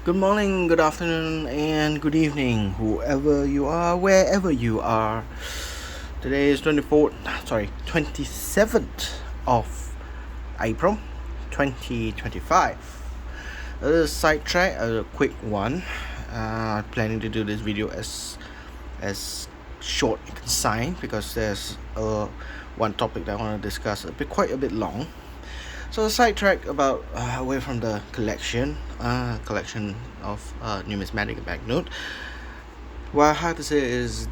Good morning, good afternoon, and good evening, whoever you are, wherever you are. Today is 27th of April 2025. A sidetrack, a quick one. Planning to do this video as short and concise because there's one topic that I want to discuss quite a bit long. So a sidetrack about away from the collection of numismatic banknote. What I have to say is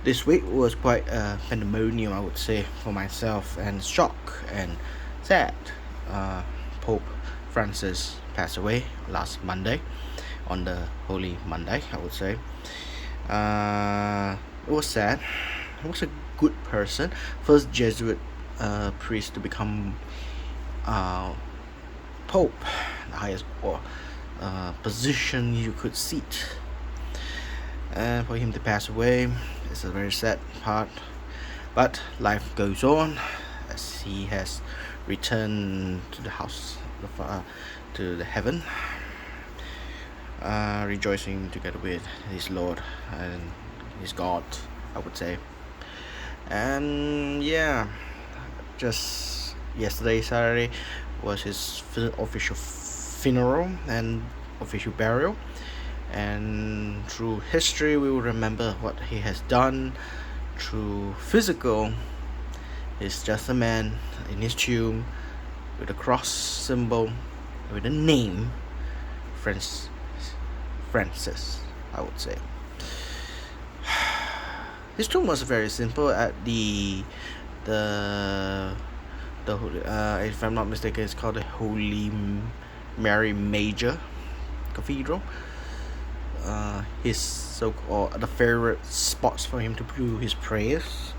this week was quite a pandemonium, I would say, for myself, and shock and sad. Pope Francis passed away last Monday, on the Holy Monday, I would say. It was sad. He was a good person, first Jesuit priest to become Pope, the highest position you could seat. And for him to pass away is a very sad part, but life goes on as he has returned to the house, to the heaven, rejoicing together with his Lord and his God, I would say. And yeah, just yesterday, Saturday, was his official funeral and official burial. And through history, we will remember what he has done. Through physical, he's just a man in his tomb with a cross symbol, with a name, Francis, I would say. His tomb was very simple at the if I'm not mistaken, it's called the Holy Mary Major Cathedral. His the favorite spots for him to do his prayers.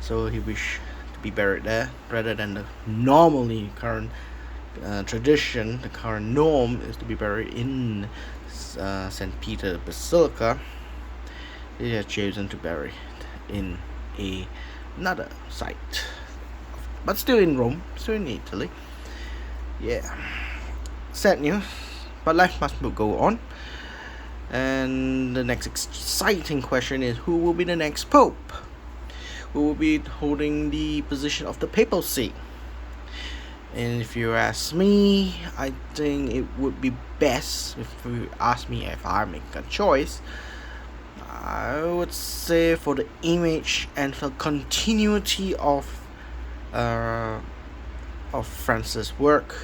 So he wished to be buried there rather than the normally current tradition. The current norm is to be buried in St. Peter Basilica. He has chosen to bury in another site, but still in Rome, still in Italy. Yeah, sad news, but life must go on. And the next exciting question is, who will be the next pope? Who will be holding the position of the papacy? And if you ask me, I think it would be best, if you ask me if I make a choice, I would say for the image and for continuity of Francis' work,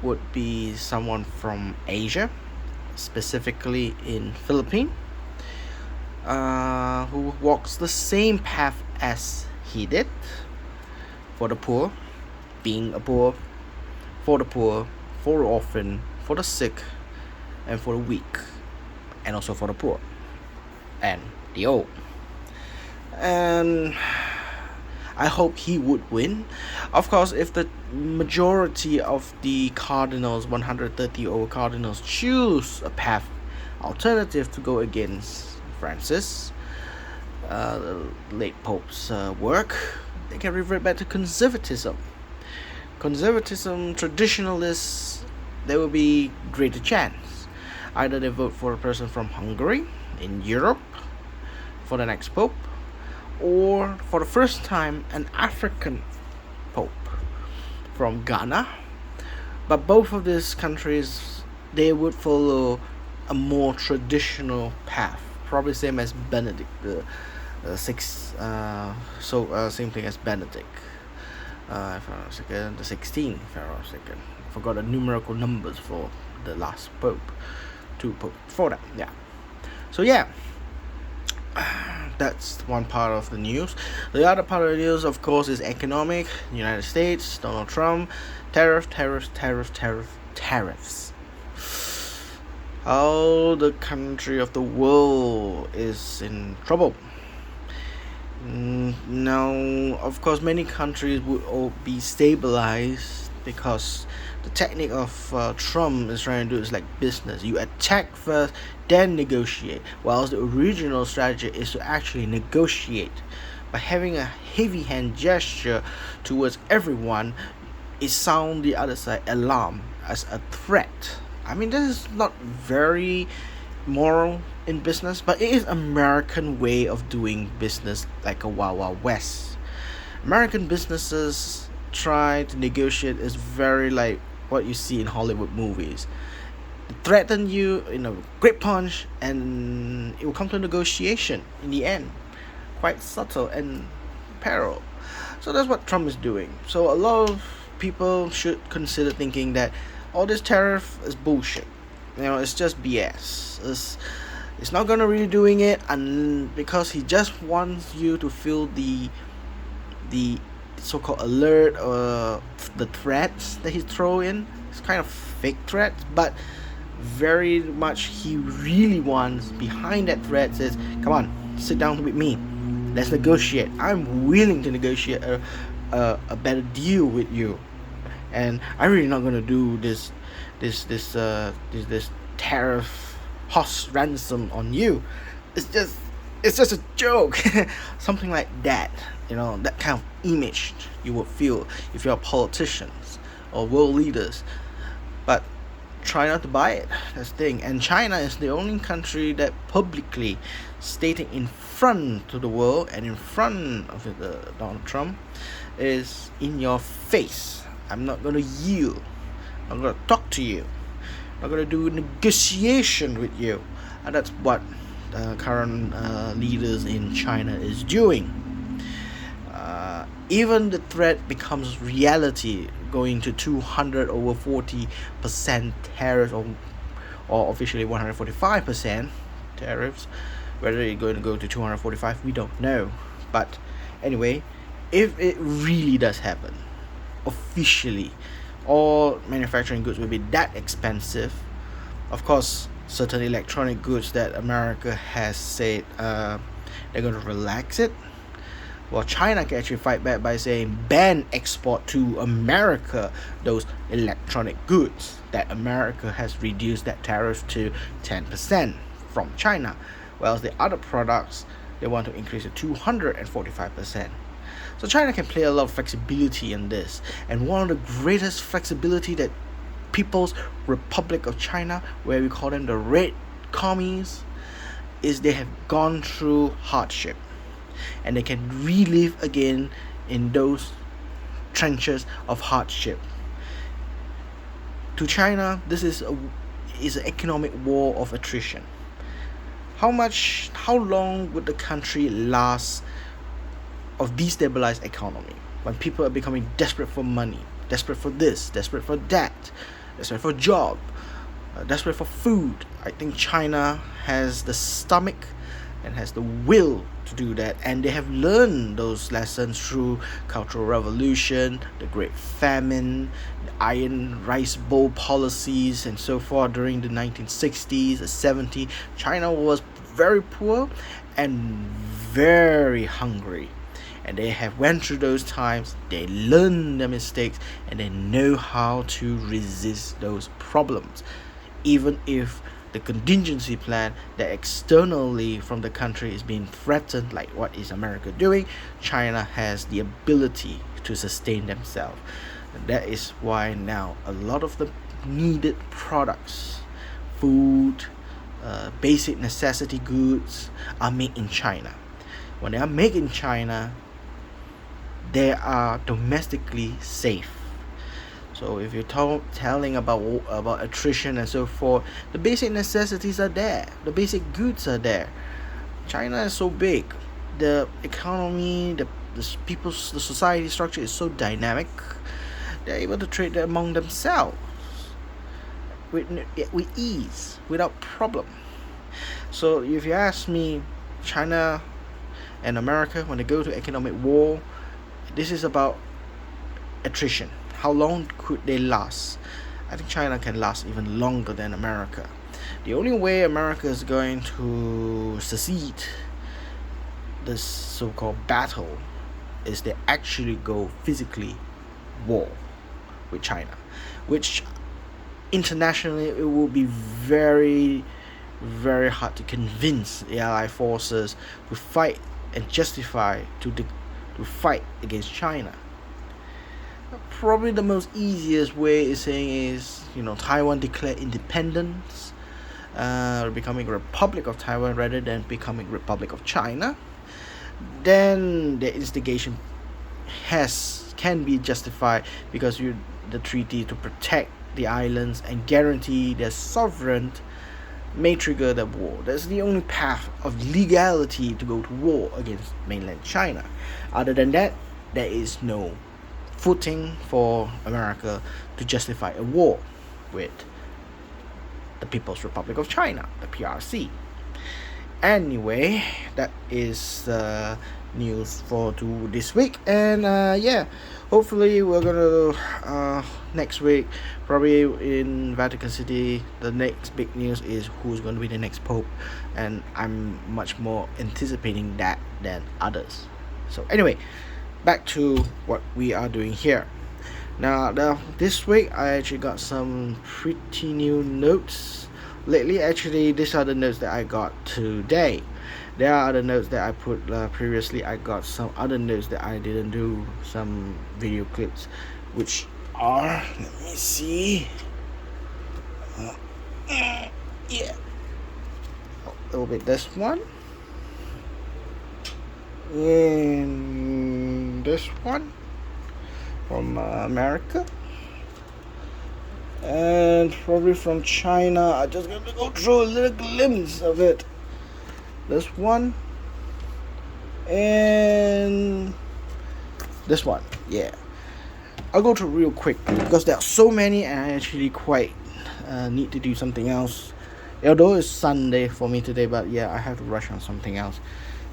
would be someone from Asia, specifically in Philippines, who walks the same path as he did, for the poor, being a poor, for the orphan, for the sick, and for the weak, and also for the poor and the old. And I hope he would win. Of course, if the majority of the cardinals, 130 over cardinals, choose a path alternative to go against Francis, the late Pope's work, they can revert back to conservatism. Traditionalists, there will be greater chance. Either they vote for a person from Hungary, in Europe, for the next Pope, or for the first time an African Pope from Ghana. But both of these countries, they would follow a more traditional path, probably same as Benedict the sixth. Same thing as Benedict. If I'm not mistaken, the 16th. If I'm not mistaken, I forgot the numerical numbers for the last Pope. 2 Pope before that. Yeah. So yeah. That's one part of the news. The other part of the news, of course, is economic. United States, Donald Trump, tariffs. How the country of the world is in trouble. Now, of course, many countries would all be stabilized because the technique of Trump is trying to do is like business. You attack first, then negotiate. Whilst the original strategy is to actually negotiate. By having a heavy hand gesture towards everyone, it sounds the other side alarm. as a threat. I mean, this is not very moral in business, but it is American way of doing business, like a Wild Wild West. American businesses try to negotiate is very like what you see in Hollywood movies. They threaten you in a great punch, and it will come to negotiation in the end. Quite subtle and peril. So that's what Trump is doing. So a lot of people should consider thinking that all this tariff is bullshit. It's just BS. It's not gonna really doing it, and because he just wants you to feel the so-called alert or the threats that he throw in. It's kind of fake threats, but very much he really wants behind that threat is, come on, sit down with me, let's negotiate. I'm willing to negotiate a better deal with you, and I'm really not gonna do this tariff horse ransom on you. It's just a joke. Something like that. That kind of image you would feel if you're politicians or world leaders. But try not to buy it. That's the thing. And China is the only country that publicly stating in front to the world and in front of Donald Trump is, in your face, I'm not going to yield. I'm going to talk to you. I'm going to do a negotiation with you. And that's what current leaders in China is doing. Even the threat becomes reality, going to 200 over 40% tariffs, or officially 145% tariffs. Whether it's going to go to 245, we don't know. But anyway, if it really does happen, officially, all manufacturing goods will be that expensive. Of course, certain electronic goods that America has said they're going to relax it. Well, China can actually fight back by saying ban export to America those electronic goods that America has reduced that tariff to 10% from China, whereas the other products they want to increase it to 245%. So China can play a lot of flexibility in this, and one of the greatest flexibility that People's Republic of China, where we call them the Red Commies, is they have gone through hardship, and they can relive again in those trenches of hardship. To China, this is an economic war of attrition. How long would the country last of destabilized economy when people are becoming desperate for money, desperate for this, desperate for that, desperate for job, desperate for food? I think China has the stomach and has the will to do that, and they have learned those lessons through Cultural Revolution, the Great Famine, the Iron Rice Bowl policies, and so forth during the 1960s, the 70s. China was very poor and very hungry, and they have went through those times. They learned their mistakes, and they know how to resist those problems, even if the contingency plan that externally from the country is being threatened, like what is America doing. China has the ability to sustain themselves, and that is why now a lot of the needed products, food, basic necessity goods, are made in China. When they are made in China, they are domestically safe. So if you're telling about attrition and so forth, the basic necessities are there. The basic goods are there. China is so big. The economy, the society structure is so dynamic. They're able to trade among themselves with ease, without problem. So if you ask me, China and America, when they go to economic war, this is about attrition. How long could they last? I think China can last even longer than America. The only way America is going to succeed this so-called battle is they actually go physically war with China, which internationally it will be very, very hard to convince the Allied forces to fight and justify to fight against China. Probably the most easiest way is saying is, Taiwan declared independence, becoming Republic of Taiwan rather than becoming Republic of China, then the instigation can be justified because the treaty to protect the islands and guarantee their sovereignty may trigger the war. That's the only path of legality to go to war against mainland China. Other than that, there is no footing for America to justify a war with the People's Republic of China, the PRC. Anyway, that is the news for this week, and hopefully we're gonna next week, probably in Vatican City, the next big news is who's going to be the next pope, and I'm much more anticipating that than others. So anyway, back to what we are doing here. Now this week I actually got some pretty new notes. Lately, actually, these are the notes that I got today. There are other notes that I put previously. I got some other notes that I didn't do, some video clips, which are, let me see, yeah, a little bit this one, and this one from America, and probably from China. I just got to go through a little glimpse of it. This one and this one. Yeah, I'll go through real quick because there are so many and I actually quite need to do something else, although it's Sunday for me today, but yeah, I have to rush on something else.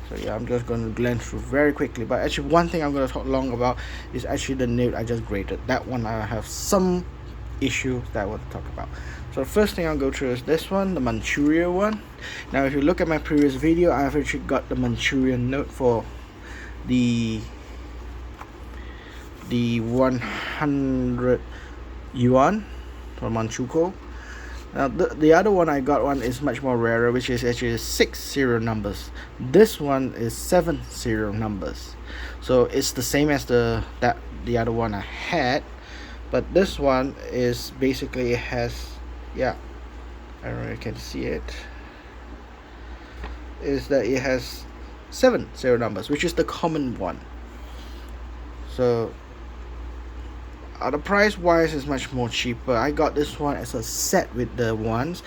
So yeah, I'm just going to glance through very quickly. But actually, one thing I'm going to talk long about is actually the note I just graded. That one I have some issue that I want to talk about. So the first thing I'll go through is this one, the Manchuria one. Now if you look at my previous video, I've actually got the Manchurian note for the 100 yuan for Manchukuo. Now the other one I got one is much more rarer, which is actually 6 serial numbers. This one is 7 serial numbers. So it's the same as the other one I had, but this one is basically, it has, yeah, I don't know if you can see it, is that it has 7 serial numbers, which is the common one. So the price wise is much more cheaper. I got this one as a set with the ones,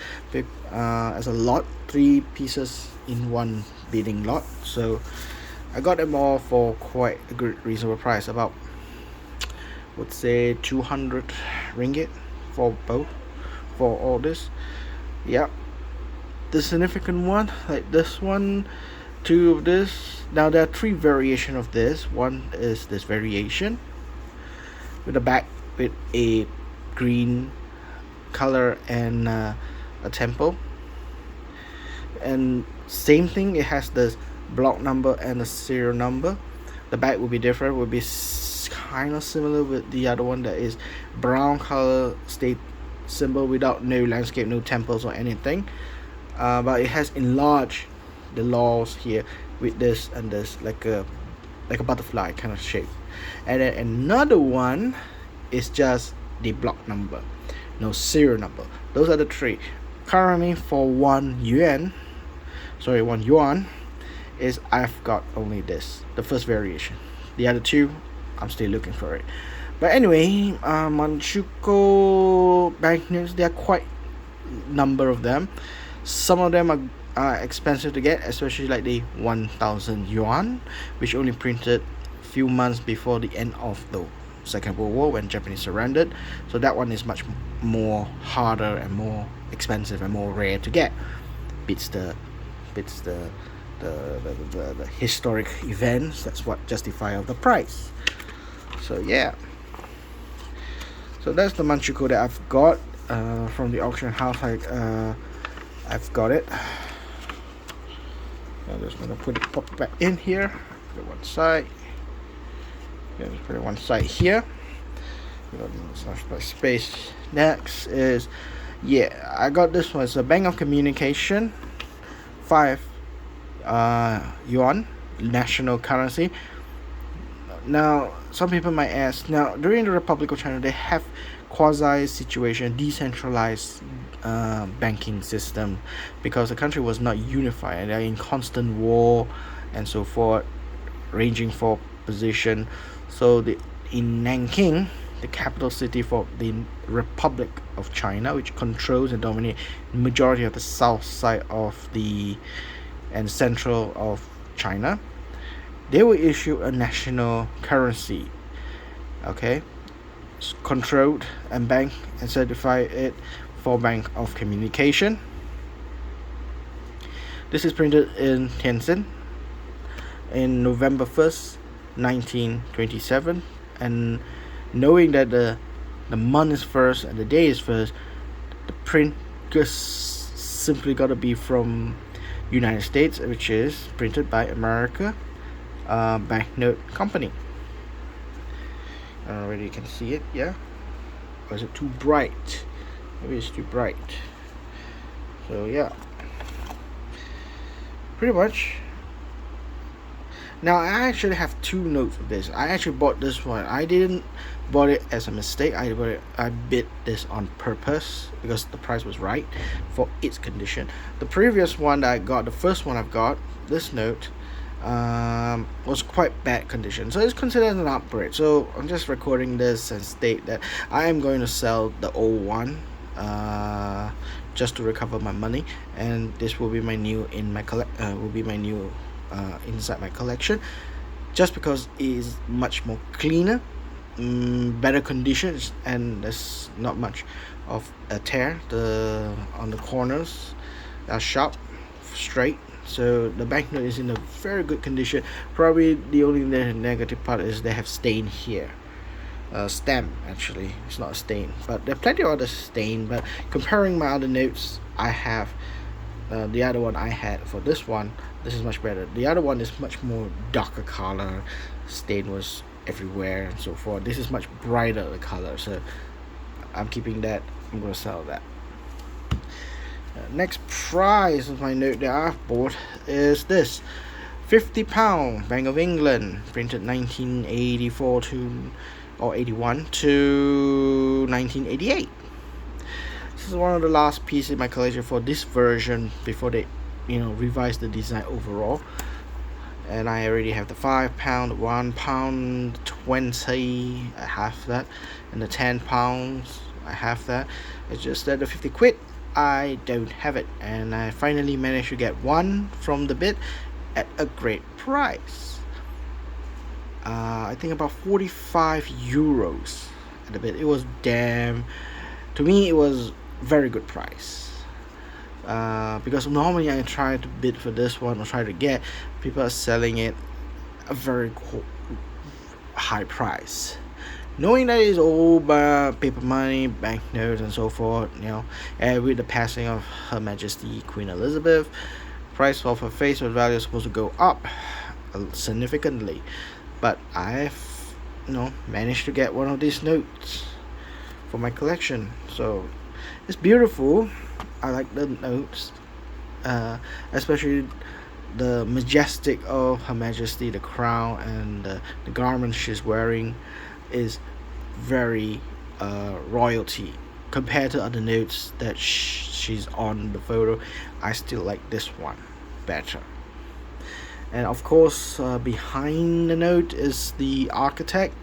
as a lot, 3 pieces in one bidding lot. So I got them all for quite a good reasonable price, about, would say 200 ringgit for both, for all this. Yeah, the significant one, like this one, 2 of this. Now there are 3 variation of this. One is this variation with the back with a green color and a temple, and same thing, it has this block number and the serial number. The back will be different, will be kind of similar with the other one, that is brown color state symbol without no landscape, no temples or anything, but it has enlarged the laws here with this and this, like a butterfly kind of shape. And then another one is just the block number, no serial number. Those are the 3. Currently for 1 yuan is I've got only this, the first variation. The other 2, I'm still looking for it. But anyway, Manchukuo banknotes, there are quite number of them. Some of them are expensive to get, especially like the 1000 yuan, which only printed few months before the end of the Second World War when Japanese surrendered. So that one is much more harder and more expensive and more rare to get. Beats the historic events. That's what justify of the price. So yeah. So that's the Manchukuo that I've got from the auction house. I've got it. I'm just gonna pop it back in here. Put it one side. Just put it one side here. Space. Next is, yeah, I got this one. It's a Bank of Communication, 5 yuan, national currency. Now some people might ask, now during the Republic of China they have quasi situation, decentralized banking system, because the country was not unified and they're in constant war and so forth, ranging for position. So in Nanking, the capital city for the Republic of China, which controls and dominates majority of the south side of the and central of China, they will issue a national currency, okay, controlled and bank and certify it for Bank of Communication. This is printed in Tianjin in November 1st, 1927, and knowing that the month is first and the day is first, the print just simply got to be from United States, which is printed by America Banknote Company. Already you can see it, yeah? Or is it too bright? Maybe it's too bright. So yeah, pretty much. Now I actually have two notes of this. I actually bought this one. I didn't bought it as a mistake. I bid this on purpose because the price was right for its condition. The previous one that I got, the first one I've got, this note, was quite bad condition, so it's considered an upgrade. So I'm just recording this and state that I am going to sell the old one just to recover my money, and this will be my new in my inside my collection, just because it is much more cleaner, better conditions, and there's not much of a tear. On the corners are sharp, straight. So the banknote is in a very good condition. Probably the only negative part is they have stain here. Stamp, actually, it's not a stain, but there are plenty of other stain. But comparing my other notes, I have the other one I had for this one. This is much better. The other one is much more darker color. Stain was everywhere and so forth. This is much brighter the color, so I'm keeping that. I'm gonna sell that. Next price of my note that I've bought is this £50 Bank of England, printed 1984 to or 81 to 1988. This is one of the last pieces in my collection for this version before they revise the design overall. And I already have the £5, £1.20, I have that, and the £10, I have that. It's just that the 50 quid, I don't have it, and I finally managed to get one from the bid at a great price. I think about 45 euros at the bid. It was to me it was very good price, because normally I try to bid for this one or try to get, people are selling it a very high price, knowing that it's all paper money, banknotes and so forth. And with the passing of Her Majesty Queen Elizabeth, price of her face value is supposed to go up significantly. But I've managed to get one of these notes for my collection, so it's beautiful. I like the notes, especially the majestic of Her Majesty, the crown and the garment she's wearing is very royalty compared to other notes that she's on the photo. I still like this one better. And of course, behind the note is the architect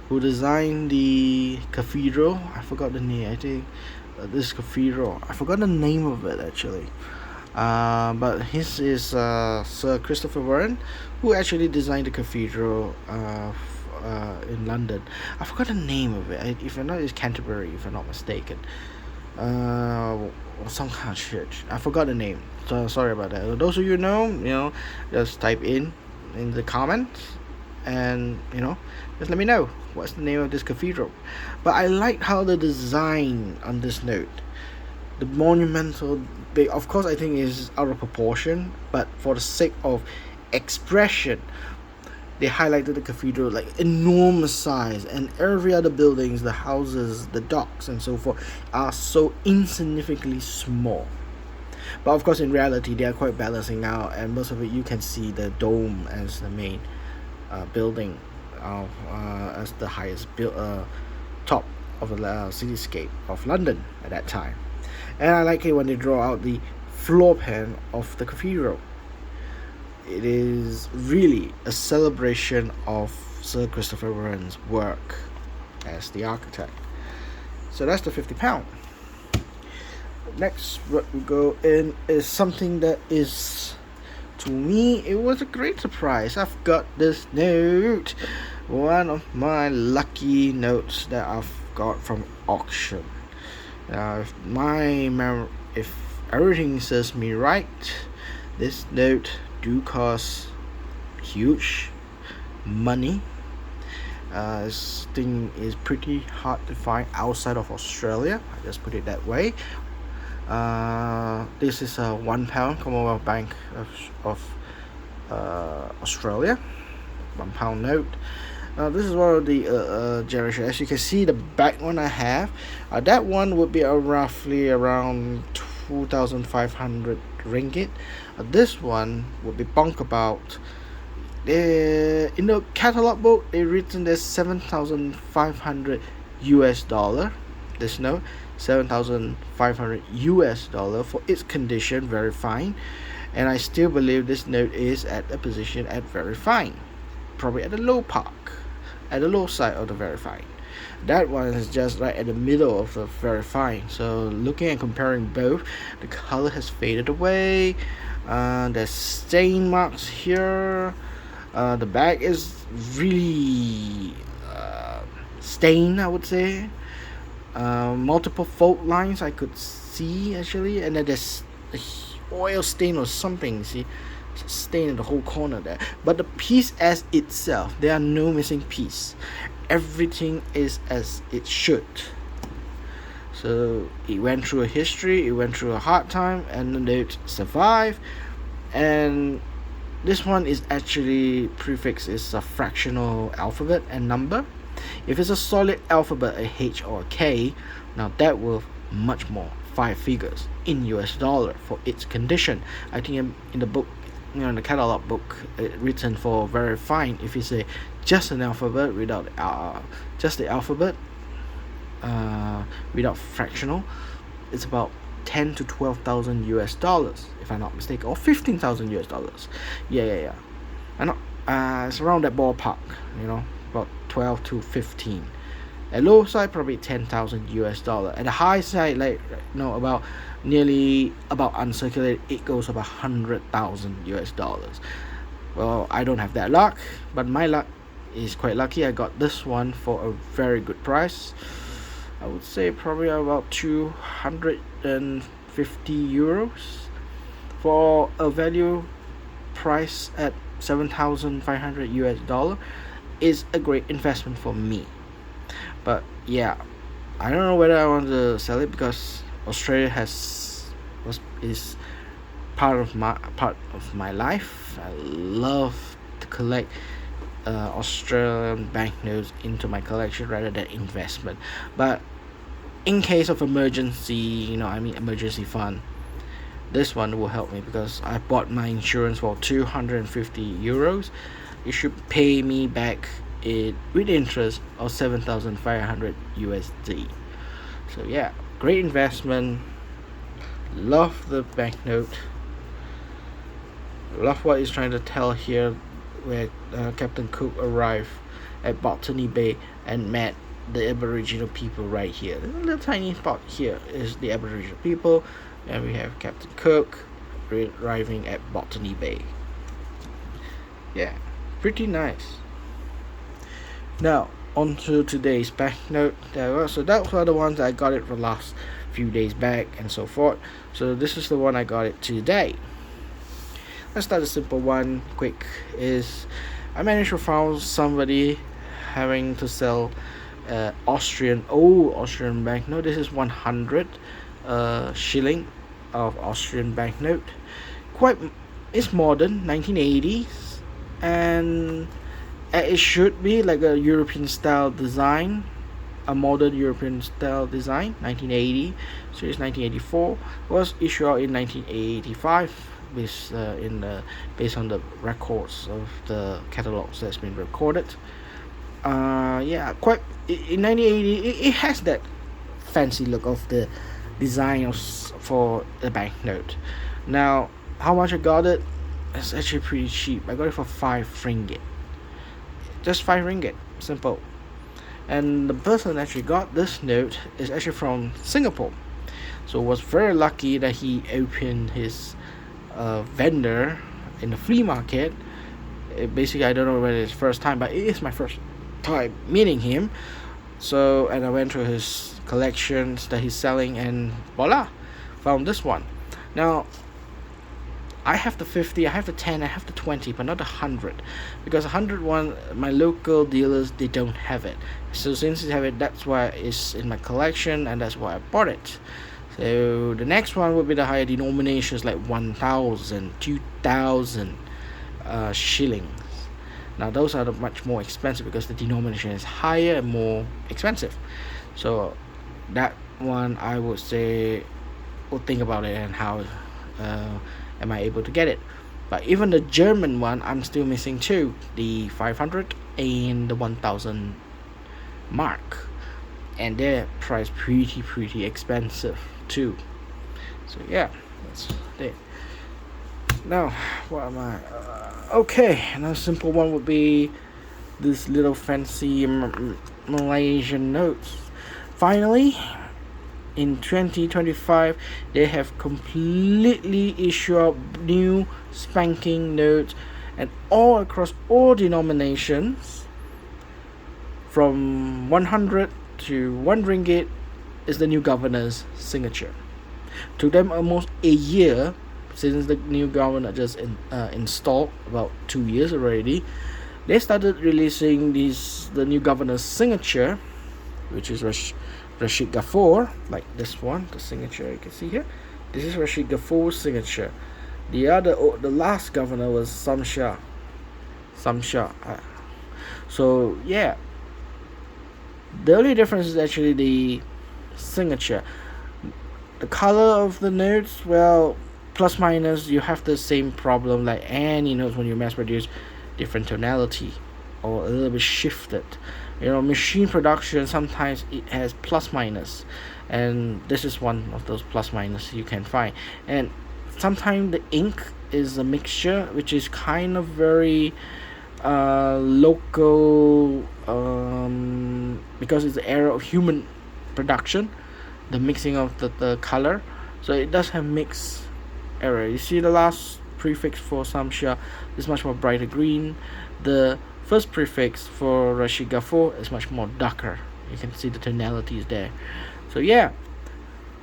who designed the cathedral. I forgot the name. I think this cathedral, I forgot the name of it actually. But his is Sir Christopher Warren, who actually designed the cathedral in London. I forgot the name of it. If I'm not, it's Canterbury, if I'm not mistaken. Or some kind of church. I forgot the name. So sorry about that. Those of you know, just type in the comments, and just let me know what's the name of this cathedral. But I like how the design on this note, the monumental big, of course I think is out of proportion, but for the sake of expression, they highlighted the cathedral like enormous size, and every other buildings, the houses, the docks and so forth are so insignificantly small. But of course in reality they are quite balancing out, and most of it you can see the dome as the main building as the highest top of a cityscape of London at that time. And I like it when they draw out the floor plan of the cathedral. It is really a celebration of Sir Christopher Wren's work as the architect. So that's the £50. Next, what we go in is something that is, to me, it was a great surprise. I've got this note, one of my lucky notes that I've got from auction. If everything serves me right, this note do cost huge money. This thing is pretty hard to find outside of Australia. I just put it that way. This is a £1 Commonwealth Bank of Australia, £1 note. This is one of the generation. As you can see, the back one I have, that one would be roughly around 2,500 ringgit. This one would be bunk about. In the catalog book, they written there's 7,500 US dollar. This note, 7,500 US dollar for its condition, very fine. And I still believe this note is at a position at very fine, probably at the low park, at the low side of the very fine. That one is just right at the middle of the very fine. So looking and comparing both, the color has faded away. There's stain marks here. The back is really stained, I would say. Multiple fault lines I could see actually, and then there's a oil stain or something. See, stain in the whole corner there. But the piece as itself, there are no missing piece. Everything is as it should. So it went through a history, it went through a hard time, and then it survived. And this one is actually prefix is a fractional alphabet and number. If it's a solid alphabet, a H or a K, now that will much more, 5 figures in US dollar for its condition. I think in the book, in the catalog book, written for very fine. If it's just an alphabet without just the alphabet, without fractional, it's about 10 to 12,000 US dollars, if I'm not mistaken, or 15,000 US dollars. Yeah. I know, it's around that ballpark, about 12 to 15. At low side, probably 10,000 US dollar. At the high side, about uncirculated, it goes about 100,000 US dollars. Well, I don't have that luck, but my luck is quite lucky. I got this one for a very good price. I would say probably about 250 euros for a value price at 7,500 US dollar is a great investment for me. But yeah, I don't know whether I want to sell it because Australia is part of my life. I love to collect Australian banknotes into my collection rather than investment. But in case of emergency, emergency fund, this one will help me because I bought my insurance for 250 euros. It should pay me back it with interest of 7,500 USD. So yeah, great investment. Love the banknote. Love what it's trying to tell here, where Captain Cook arrived at Botany Bay and met the Aboriginal people right here. The little tiny spot here is the Aboriginal people, and we have Captain Cook arriving at Botany Bay. Yeah, pretty nice. Now on to today's banknote. So that were the ones I got it for last few days back and so forth. So this is the one I got it today. Let's start a simple one, quick. I managed to find somebody having to sell old Austrian banknote. This is 100 shilling of Austrian banknote. It's modern, 1980s, and it should be like a European style design, a modern European style design. 1980, so it's 1984. Was issued out in 1985. Based on the records of the catalogs that's been recorded. Yeah, quite in 1980. It has that fancy look of the design for the banknote. Now, how much I got it? It's actually pretty cheap. I got it for 5 ringgit. Just 5 ringgit. Simple. And the person that actually got this note is actually from Singapore. So was very lucky that he opened his vendor in the flea market. Basically, I don't know whether it's first time, but it is my first time meeting him. So, and I went through his collections that he's selling, and voila, found this one. Now, I have the 50, I have the 10, I have the 20, but not the 100, because 100 one, my local dealers, they don't have it. So since they have it, that's why it's in my collection, and that's why I bought it. So the next one would be the higher denominations, like 1,000, 2,000 shillings. Now those are the much more expensive because the denomination is higher and more expensive. So that one, I would say, will think about it and how am I able to get it. But even the German one, I'm still missing two, the 500 and the 1,000 mark, and their price pretty expensive too. So yeah, that's it. Now, what am I? Okay, another simple one would be this little fancy Malaysian notes. Finally, in 2025, they have completely issued out new spanking notes, and all across all denominations, from 100 to 1 ringgit, is the new governor's signature. Took them almost a year since the new governor just installed, about 2 years already. They started releasing the new governor's signature, which is Rashid Ghaffur, like this one, the signature you can see here. This is Rashid Ghaffur's signature. The last governor was Samshah. So yeah, the only difference is actually the signature. The color of the notes, well, plus minus, you have the same problem like any notes when you mass produce, different tonality or a little bit shifted. Machine production, sometimes it has plus minus, and this is one of those plus minus you can find. And sometimes the ink is a mixture, which is kind of very local, because it's the era of human production, the mixing of the color, so it does have mixed error. You see the last prefix for Samshah is much more brighter green. The first prefix for Rashid Ghaffur is much more darker. You can see the tonalities there. So yeah,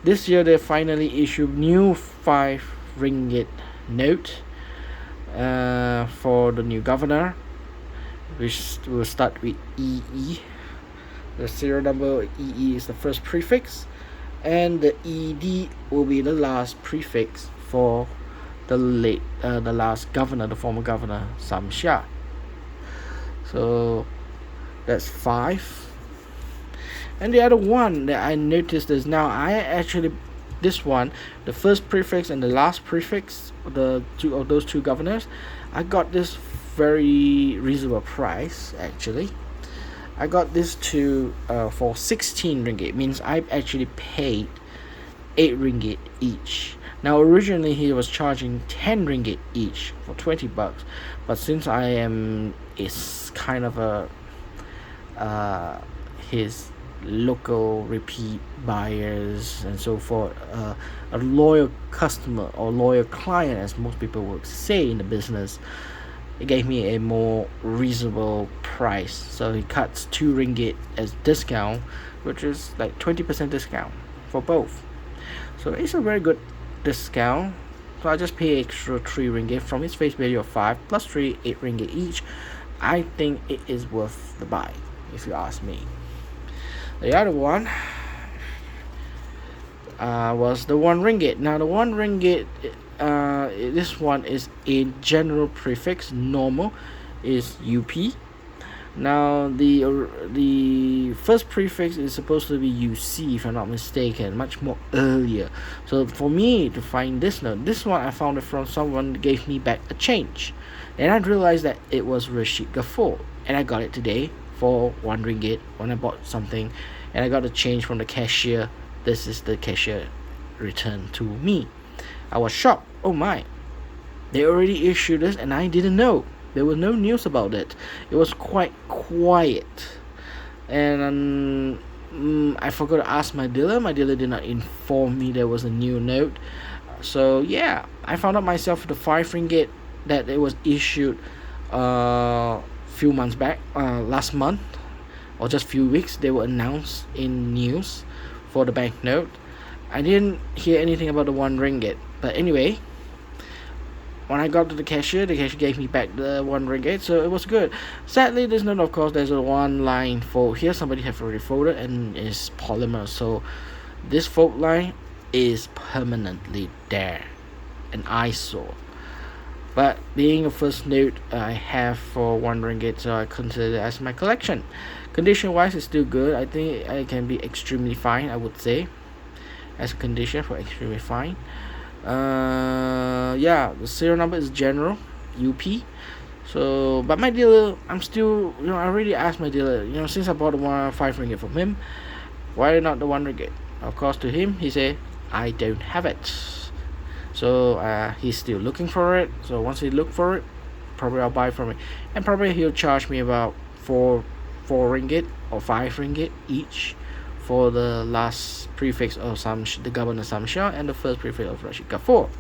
this year they finally issued new 5 ringgit note for the new governor, which will start with EE. The serial number EE is the first prefix, and the ED will be the last prefix for the last governor, the former governor Samshah. So that's 5. And the other one that I noticed is now this one, the first prefix and the last prefix, the two of those two governors, I got this very reasonable price actually. I got this for 16 ringgit, means I actually paid 8 ringgit each. Now originally he was charging 10 ringgit each for 20 bucks, but since it's kind of his local repeat buyers and so forth, a loyal customer or loyal client, as most people would say in the business, it gave me a more reasonable price. So he cuts 2 ringgit as discount, which is like 20% discount for both. So it's a very good discount. So I just pay extra 3 ringgit from its face value of 5 plus 3, 8 ringgit each. I think it is worth the buy, if you ask me. The other one was the 1 ringgit. Now the 1 ringgit, this one is a general prefix. Normal is UP. Now the first prefix is supposed to be UC, if I'm not mistaken, much more earlier. So for me to find this note, this one I found it from someone gave me back a change, and I realized that it was Rashid Ghaffur, and I got it today for 1 ringgit when I bought something, and I got the change from the cashier. This is the cashier returned to me. I was shocked. Oh my, they already issued this and I didn't know. There was no news about it. It was quite quiet. And I forgot to ask my dealer. My dealer did not inform me there was a new note. So yeah, I found out myself the 5 ringgit that it was issued few months back, last month, or just few weeks. They were announced in news for the banknote. I didn't hear anything about the 1 ringgit. But anyway, when I got to the cashier gave me back the 1 ringgit, so it was good. Sadly, this note, of course, there's a one line fold here. Somebody have already folded and it's polymer, so this fold line is permanently there, an eyesore. But being a first note I have for 1 ringgit, so I consider it as my collection. Condition wise, it's still good. I think it can be extremely fine, I would say, as a condition for extremely fine. Yeah, the serial number is general UP. So but my dealer, I'm still, I already asked my dealer, since I bought the 5 ringgit from him, why not the 1 ringgit? Of course, to him, he said, I don't have it. So he's still looking for it. So once he look for it, probably I'll buy from him, and probably he'll charge me about 4 ringgit or 5 ringgit each for the last prefix of the Governor Samsha and the first prefix of Rashid Ghaffur.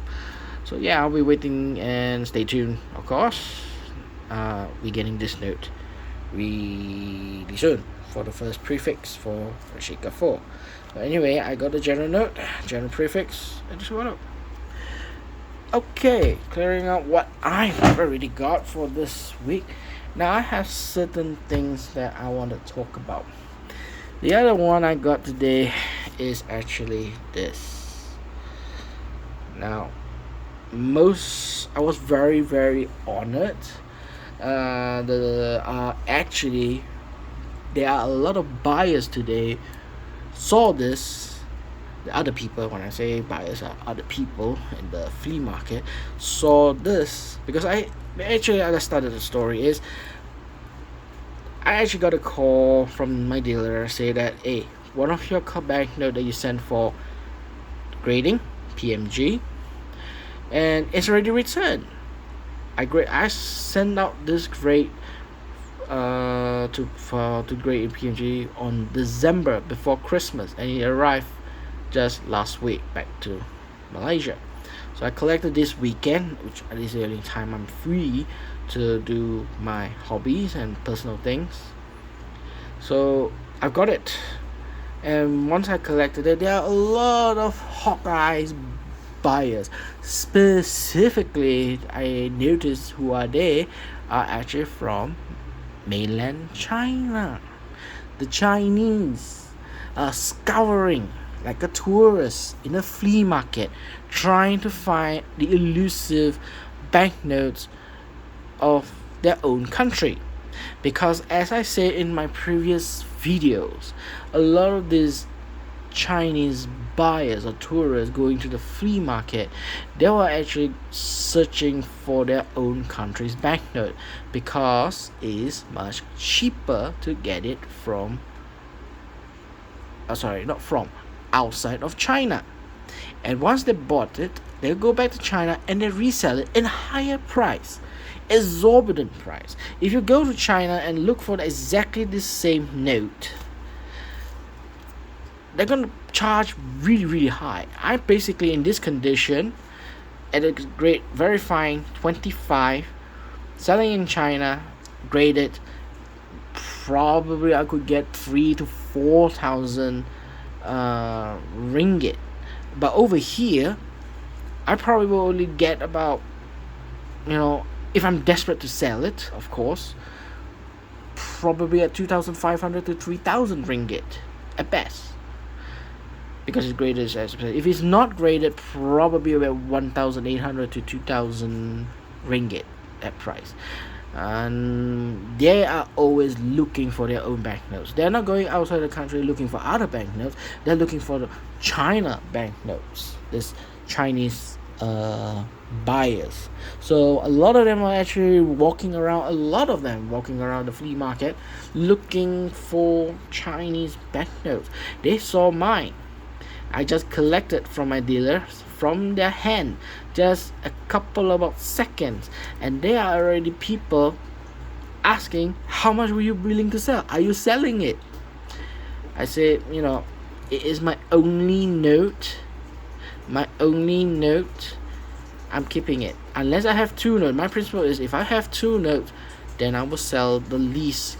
So yeah, I'll be waiting and stay tuned, of course. We're getting this note really soon for the first prefix for Rashid Ghaffur. But anyway, I got the general note, general prefix, and just went up. Okay, clearing out what I've already got for this week. Now I have certain things that I want to talk about. The other one I got today is actually this. Now, I was very, very honored. Actually, there are a lot of buyers today saw this. The other people, when I say buyers, are other people in the flea market, saw this because I started the story is I actually got a call from my dealer say that, hey, one of your banknote that you sent for grading PMG, and it's already returned. I sent out this grade to grade in PMG on December before Christmas, and it arrived just last week back to Malaysia. So I collected this weekend, which is the only time I'm free to do my hobbies and personal things. So I've got it, and once I collected it, there are a lot of Hawkeye's buyers. Specifically, I noticed who are they are actually from mainland China. The Chinese are scouring like a tourist in a flea market, trying to find the elusive banknotes of their own country. Because as I said in my previous videos, a lot of these Chinese buyers or tourists going to the flea market, they were actually searching for their own country's banknote because it is much cheaper to get it from outside of China. And once they bought it, they'll go back to China and they resell it in a higher price, exorbitant price. If you go to China and look for exactly the same note, they're gonna charge really, really high. I basically in this condition at a grade very fine 25, selling in China, graded, probably I could get 3,000 to 4,000 ringgit. But over here, I probably will only get about, if I'm desperate to sell it, of course, probably at 2,500 to 3,000 ringgit at best, because it's graded as if it's not graded, probably about 1,800 to 2,000 ringgit at price. And they are always looking for their own banknotes. They're not going outside the country looking for other banknotes. They're looking for the China banknotes, this Chinese buyers. So a lot of them are actually walking around. A lot of them walking around the flea market, looking for Chinese banknotes. They saw mine. I just collected from my dealers from their hand, just a couple about seconds, and there are already people asking, how much were you willing to sell? Are you selling it? I said, it is my only note. My only note. I'm keeping it. Unless I have two notes. My principle is, if I have two notes, then I will sell the least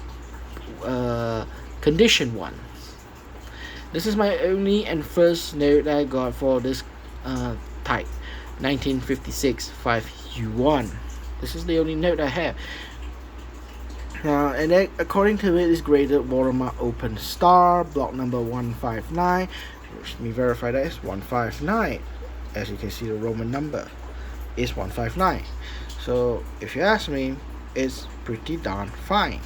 condition one. This is my only and first note that I got for this type, 1956 5 yuan. This is the only note I have. And then according to it, is graded watermark open star, block number 159. Let me verify that is 159. As you can see, the Roman number is 159. So if you ask me, it's pretty darn fine.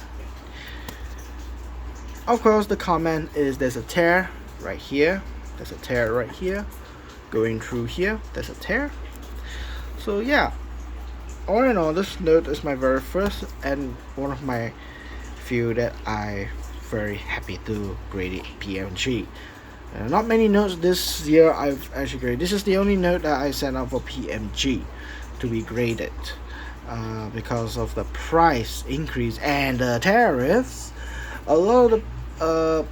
Of course, the comment is there's a tear right here, there's a tear right here, going through here, there's a tear. So yeah, all in all, this note is my very first and one of my few that I very happy to grade it PMG. Not many notes this year I've actually graded. This is the only note that I sent out for PMG to be graded because of the price increase and the tariffs. A lot of the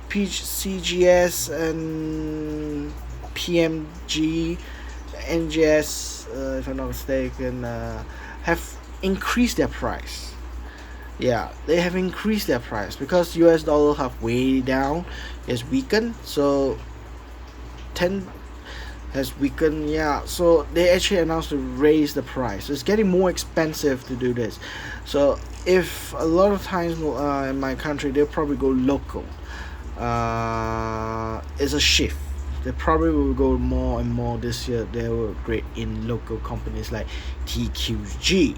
CGS and PMG, NGS, if I'm not mistaken, have increased their price. Yeah, they have increased their price because US dollar have way down, is weakened, so 10 has weakened. Yeah, so they actually announced to raise the price. It's getting more expensive to do this. So if a lot of times in my country, they'll probably go local. It's a shift. They probably will go more and more this year. They will grade in local companies like TQG,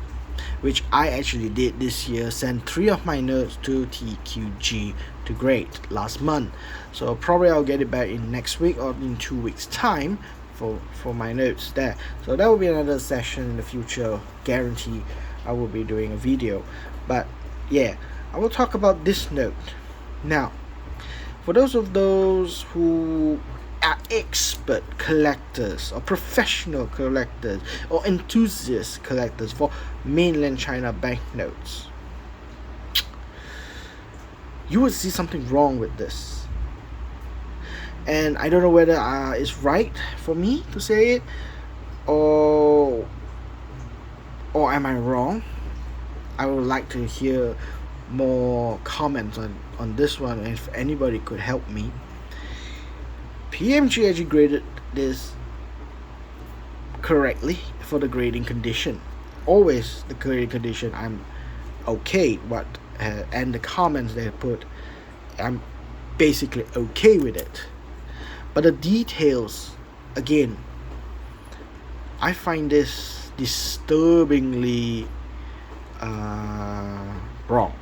which I actually did this year. Sent 3 of my notes to TQG to grade last month. So probably I'll get it back in next week or in 2 weeks time for my notes there. So that will be another session in the future. Guarantee I will be doing a video. But yeah, I will talk about this note. Now, for those who are expert collectors or professional collectors or enthusiast collectors for mainland China banknotes, you would see something wrong with this. And I don't know whether it's right for me to say it or am I wrong. I would like to hear more comments on this one, and if anybody could help me. PMG actually graded this correctly for the grading condition. Always the grading condition I'm okay, but and the comments they put, I'm basically okay with it. But the details, again, I find this disturbingly wrong.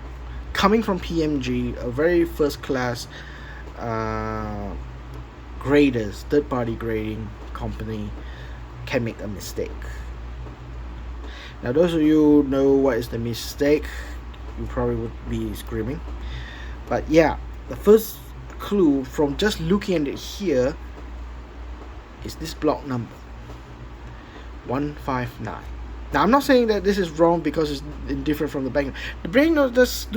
Coming from PMG, a very first class graders, third party grading company, can make a mistake. Now those of you know what is the mistake, you probably would be screaming. But yeah, the first clue from just looking at it here is this block number 159. Now I'm not saying that this is wrong because it's different from the banknote. The banknote does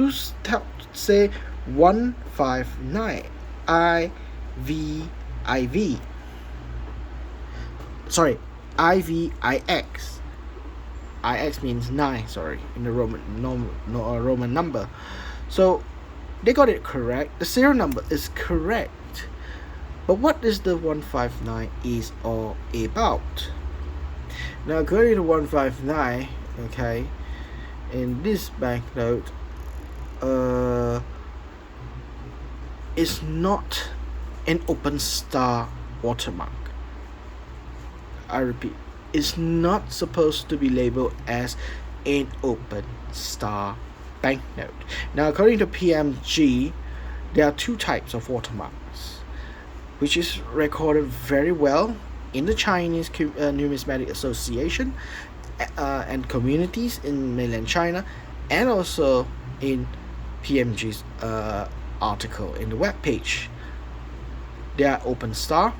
say 159 IV. Sorry, IVIX. IX means 9. Sorry, in the Roman number. So they got it correct. The serial number is correct. But what is the 159 is all about? Now, according to 159, okay, in this banknote, is not an open star watermark. I repeat, it's not supposed to be labeled as an open star banknote. Now, according to PMG, there are 2 types of watermarks, which is recorded very well in the Chinese Numismatic Association and communities in mainland China, and also in PMG's article in the web page. There are open star,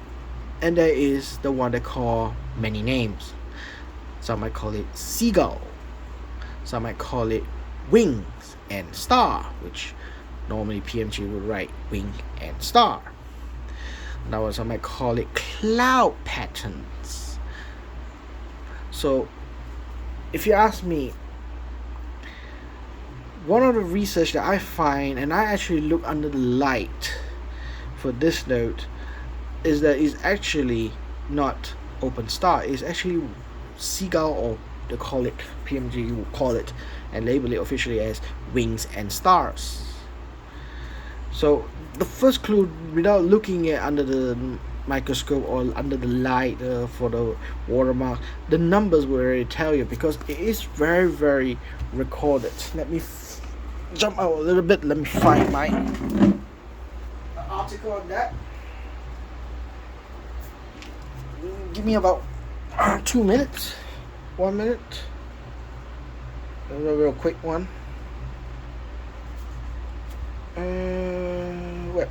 and there is the one they call many names. Some might call it seagull, some might call it wings and star, which normally PMG would write wing and star. Now some might call it cloud patterns. So if you ask me, one of the research that I find, and I actually look under the light for this note, is that it's actually not open star. It's actually seagull, or they call it, PMG will call it and label it officially as wings and stars. So the first clue, without looking at under the microscope or under the light for the watermark, the numbers will already tell you, because it is very, very recorded. Let me jump out a little bit. Let me find my article on that. Give me about 2 minutes, 1 minute. A real quick one. Web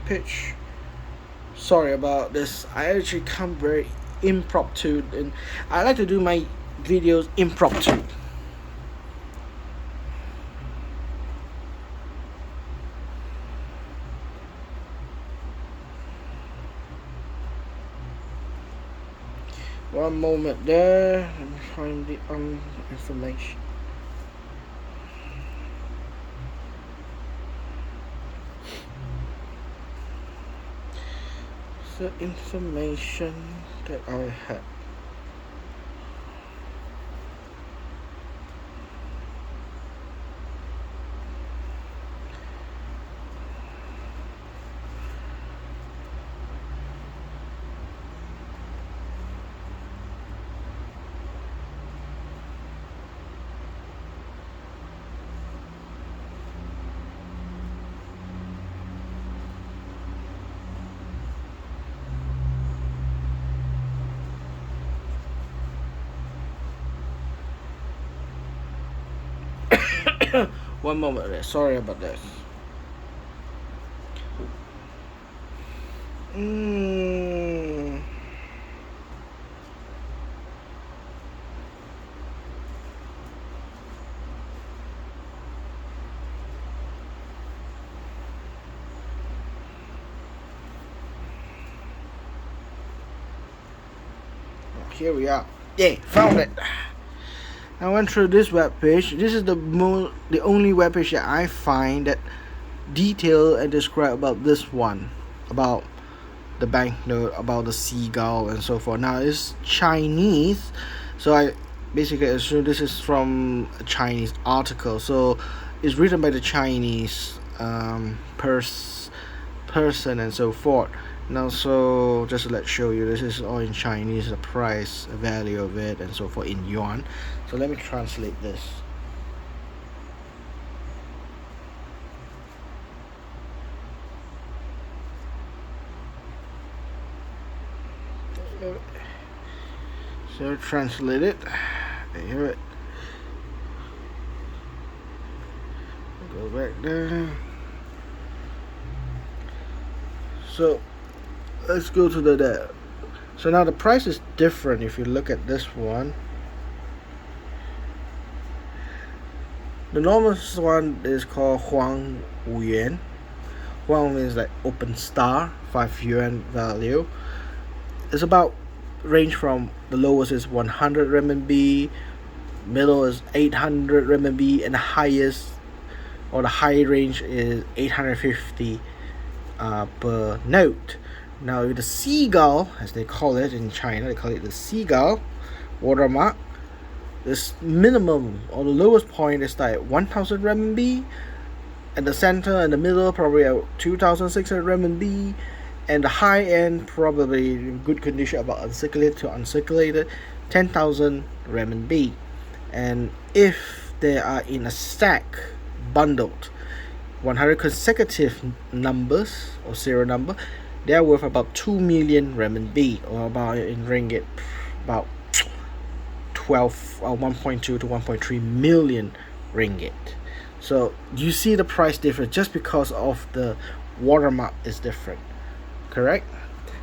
page. Sorry about this. I actually come very impromptu, and I like to do my videos impromptu. One moment there. Let me find the information. The information that I had. One moment there. Sorry about this. Here we are. Yeah, found it. I went through this web page. This is the only web page that I find that detail and describe about this one, about the banknote, about the seagull and so forth. Now it's Chinese, so I basically assume this is from a Chinese article. So it's written by the Chinese person and so forth. Now, so just to show you, this is all in Chinese, the price, the value of it, and so forth in yuan. So let me translate this. So translate it. There you have it. Go back there. So let's go to the so now the price is different. If you look at this one, the normal one is called Huang Yuan. Huang means like open star, 5 yuan value. It's about range from the lowest is 100 renminbi, middle is 800 renminbi, and the highest, or the high range, is 850 per note. Now with the seagull, as they call it in China, they call it the seagull watermark, this minimum or the lowest point is like 1000 renminbi, and the center and the middle probably at 2600 renminbi, and the high end probably in good condition, about uncirculated to uncirculated, 10,000 renminbi. And if they are in a stack, bundled 100 consecutive numbers or serial number, they are worth about 2 million renminbi, or about in ringgit about 1.2 to 1.3 million ringgit. So you see the price difference just because of the watermark is different, correct?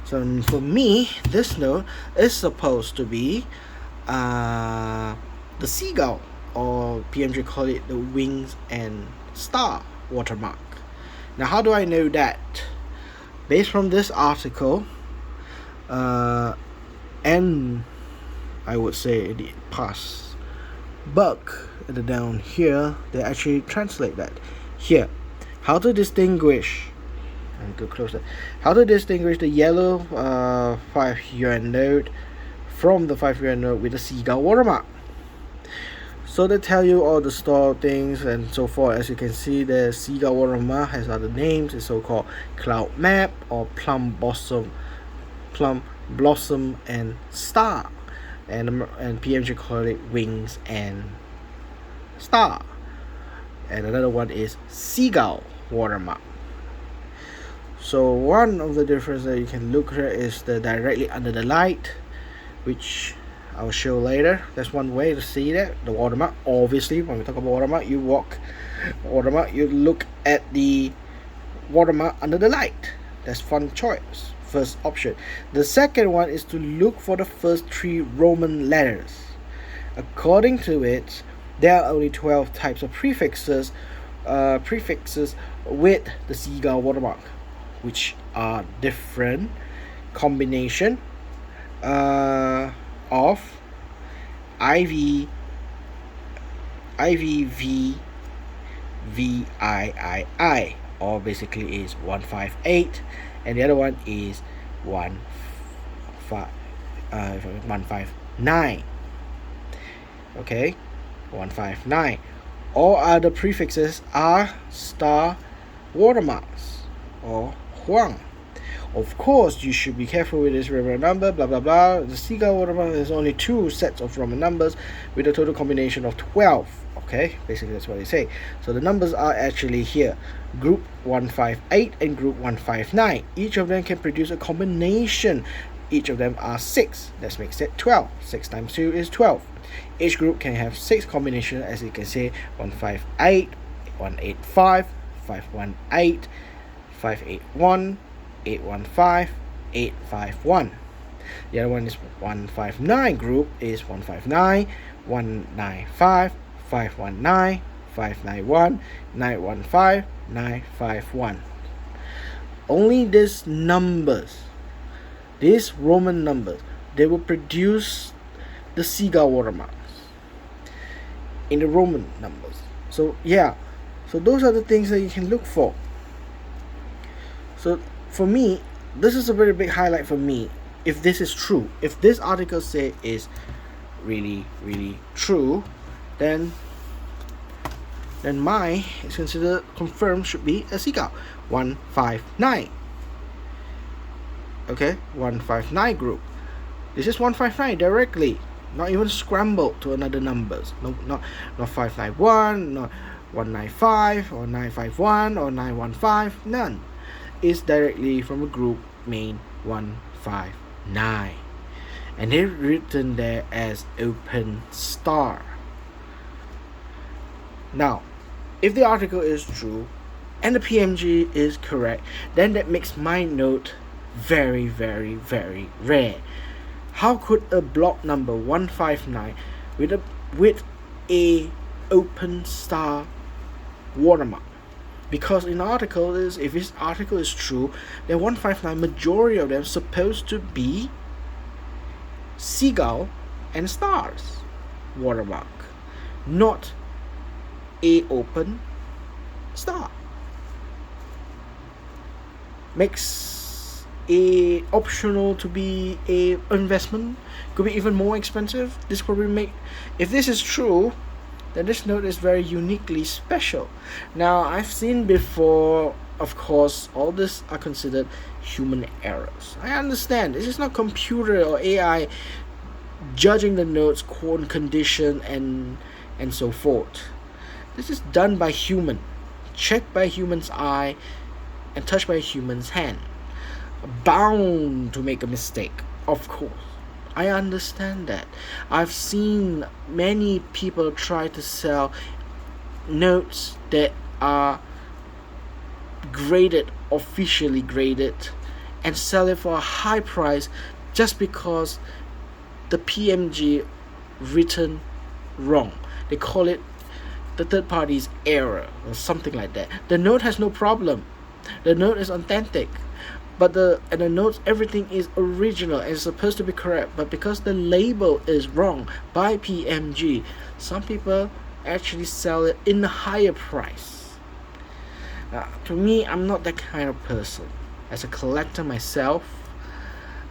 So for me, this note is supposed to be the seagull, or PMG call it the wings and star watermark. Now how do I know that? Based from this article, and I would say the past book down here, they actually translate that here. How to distinguish, and go closer, how to distinguish the yellow 5 yuan note from the 5 yuan note with the seagull watermark. So they tell you all the store things and so forth. As you can see, the seagull watermark has other names. It's so-called cloud map, or plum blossom and star, and PMG call it wings and star, and another one is seagull watermark. So one of the differences that you can look at is the directly under the light, which I'll show later. That's one way to see that the watermark. Obviously, when we talk about watermark, you look at the watermark under the light. That's fun choice, first option. The second one is to look for the first 3 Roman letters. According to it, there are only 12 types of prefixes with the seagull watermark, which are different combination of IV, IVV, VIII, or basically is 158, and the other one is 159. Okay, 159. All other prefixes are star watermarks, or huang. Of course, you should be careful with this Roman number, blah blah blah. The seagull watermark is only 2 sets of Roman numbers with a total combination of 12. Okay, basically that's what they say. So the numbers are actually here: group 158 and group 159. Each of them can produce a combination. Each of them are 6. That makes it 12. 6 times 2 is 12. Each group can have 6 combinations, as you can see: 158, 185, 518, 581, 815, 851. The other one is 159 group is 159, 195, 519, 591, 915, 951. Only these numbers, these Roman numbers, they will produce the seagull watermarks in the Roman numbers. So yeah, so those are the things that you can look for. So for me, this is a very big highlight for me. If this is true, if this article say is really true, then mine is considered confirmed should be a seagull 159. Okay, 159 group. This is 159 directly, not even scrambled to another numbers. No, not 591, not 195 or 951 or 915. None. Is directly from a group main 159, and they're written there as open star. Now, if the article is true and the PMG is correct, then that makes my note very rare. How could a block number 159 with a open star watermark? Because in the article is, if this article is true, then 159 majority of them supposed to be seagull and stars watermark, not a open star. Makes a optional to be a investment, could be even more expensive. This probably make, if this is true, then this note is very uniquely special. Now, I've seen before, of course, all this are considered human errors. I understand this is not computer or AI judging the notes, quote, condition, and so forth. This is done by human, checked by human's eye, and touched by human's hand. bound to make a mistake, of course. I understand that. I've seen many people try to sell notes that are graded, officially graded, and sell it for a high price just because the PMG written wrong. They call it the third party's error or something like that. The note has no problem. The note is authentic. But the notes, everything is original and supposed to be correct. But because the label is wrong by PMG, some people actually sell it in a higher price. To me, I'm not that kind of person. As a collector myself,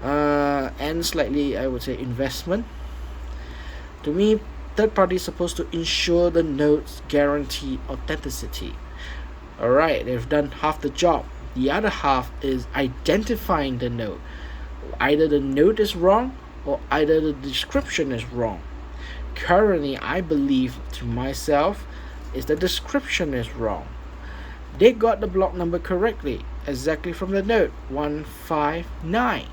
and slightly, I would say, investment. To me, third party is supposed to ensure the notes guarantee authenticity. Alright, they've done half the job. The other half is identifying the note. Either the note is wrong or either the description is wrong. Currently, I believe to myself is the description is wrong. They got the block number correctly, exactly from the note 159.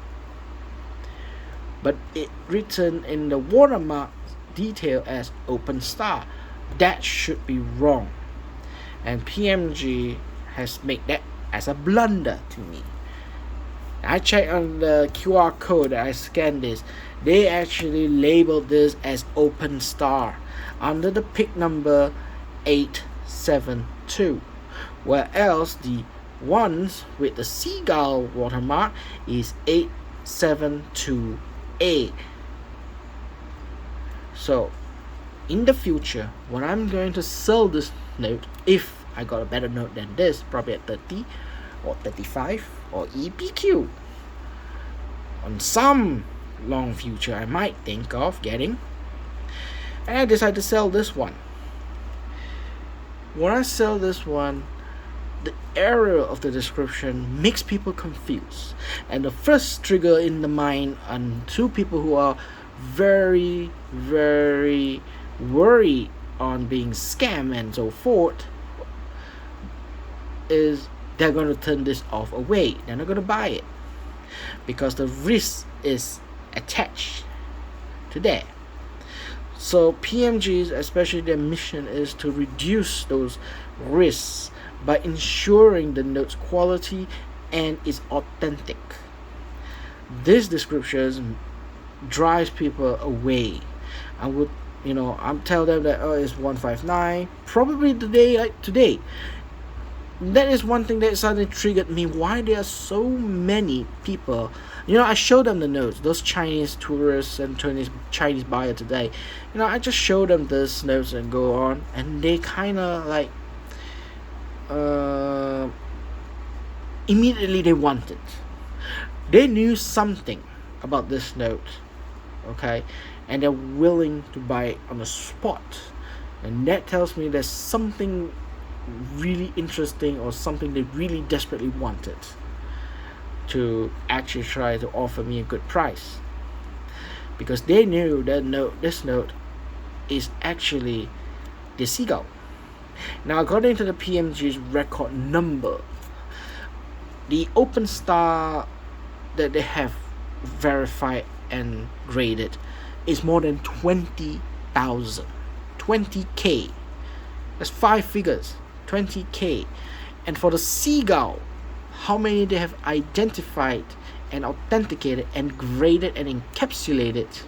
But it written in the watermark detail as open star. That should be wrong. And PMG has made that as a blunder to me. I checked on the QR code that I scanned this. They actually labeled this as open star under the pick number 872. Where else the ones with the seagull watermark is 872A. So in the future, when I'm going to sell this note, if I got a better note than this, probably at 30 or 35 or EPQ, on some long future I might think of getting, and I decide to sell this one. When I sell this one, the error of the description makes people confused, and the first trigger in the mind on two people who are very worried on being scammed and so forth is they're going to turn this off away. They're not going to buy it because the risk is attached to that. So PMG's, especially their mission, is to reduce those risks by ensuring the note's quality and is authentic. This description drives people away. I would, I'm tell them that it's 159. Probably today. That is one thing that suddenly triggered me. Why there are so many people? I showed them the notes. Those Chinese tourists and Chinese buyer today. I just showed them this notes and go on, and they kind of like. Immediately they want it. They knew something about this note, okay, and they're willing to buy it on the spot, and that tells me there's something really interesting or something they really desperately wanted to actually try to offer me a good price, because they knew that this note is actually the seagull. Now, according to the PMG's record number, the open star that they have verified and graded is more than 20,000. 20K. That's 5 figures. 20K. And for the seagull, how many they have identified and authenticated and graded and encapsulated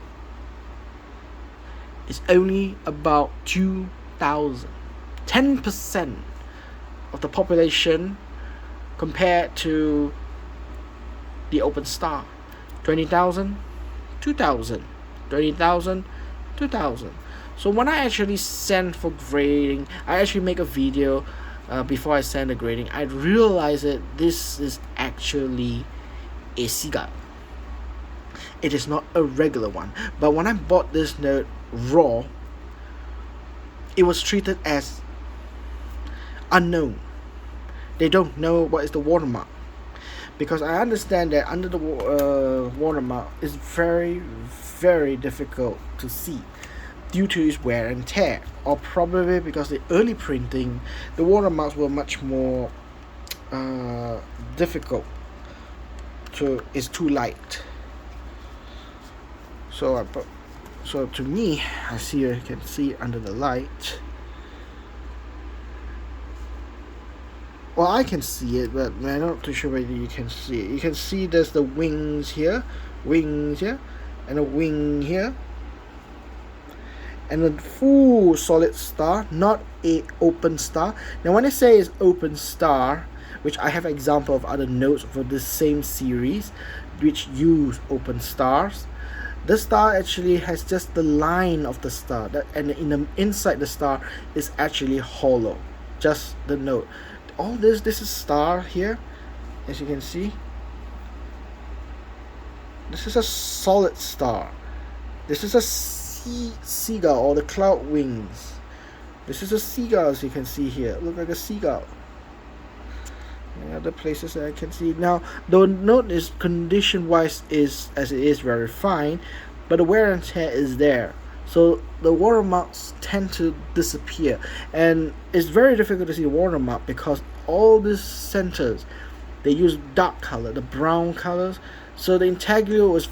is only about 2,000. 10% of the population compared to the open star. 20,000, 2,000, 20,000, 2,000. So when I actually send for grading, I actually make a video before I send the grading. I realize that this is actually a seagull. It is not a regular one. But when I bought this note raw, it was treated as unknown. They don't know what is the watermark, because I understand that under the watermark is very difficult to see due to its wear and tear, or probably because the early printing, the watermarks were much more difficult is too light. So to me, I can see it under the light. Well, I can see it, but I'm not too sure whether you can see it. You can see there's the wings here, and a wing here, and a full solid star, not a open star. Now, when I say it's open star, which I have an example of other notes for this same series, which use open stars. The star actually has just the line of the star, and inside the star is actually hollow. Just the note. All this is star here, as you can see. This is a solid star. This is a seagull, or the cloud wings. This is a seagull, as you can see here. Look like a seagull. And other places that I can see. Now, the note is condition wise is as it is very fine, but the wear and tear is there. So the watermarks tend to disappear, and it's very difficult to see the watermark because all these centers, they use dark color, the brown colors. So the intaglio is